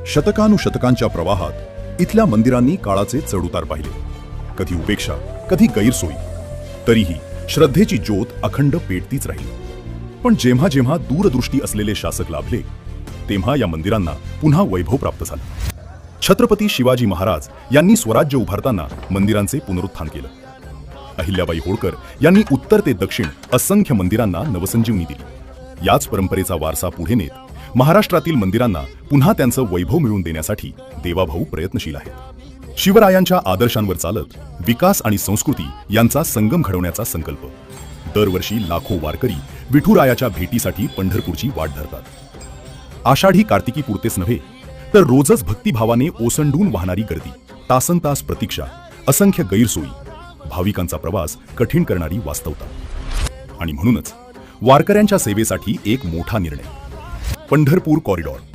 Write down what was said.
शतकानुशतकांच्या प्रवाहात इथल्या मंदिरांनी काळाचे चढउतार पाहिले, कधी उपेक्षा, कधी गैरसोयी, तरीही श्रद्धेची ज्योत अखंड पेटतीच राहिली. पण जेव्हा जेव्हा दूरदृष्टी असलेले शासक लाभले, तेव्हा या मंदिरांना पुन्हा वैभव प्राप्त झालं. छत्रपती शिवाजी महाराज यांनी स्वराज्य उभारताना मंदिरांचे पुनरुत्थान केलं. अहिल्याबाई होळकर यांनी उत्तर ते दक्षिण असंख्य मंदिरांना नवसंजीवनी दिली. याच परंपरेचा वारसा पुढे नेत महाराष्ट्रातील मंदिरांना पुन्हा त्यांचं वैभव मिळवून देण्यासाठी देवाभाऊ प्रयत्नशील आहेत. शिवरायांच्या आदर्शांवर चालत विकास आणि संस्कृती यांचा संगम घडवण्याचा संकल्प. दरवर्षी लाखो वारकरी विठुरायाच्या भेटीसाठी पंढरपूरची वाट धरतात. आषाढी कार्तिकी पुरतेच नव्हे, तर रोजच भक्तिभावाने ओसंडून वाहणारी गर्दी, तासनतास प्रतीक्षा, असंख्य गैरसोयी, भाविकांचा प्रवास कठीण करणारी वास्तवता. आणि म्हणूनच वारकऱ्यांच्या सेवेसाठी एक मोठा निर्णय, पंढरपूर कॉरिडॉर.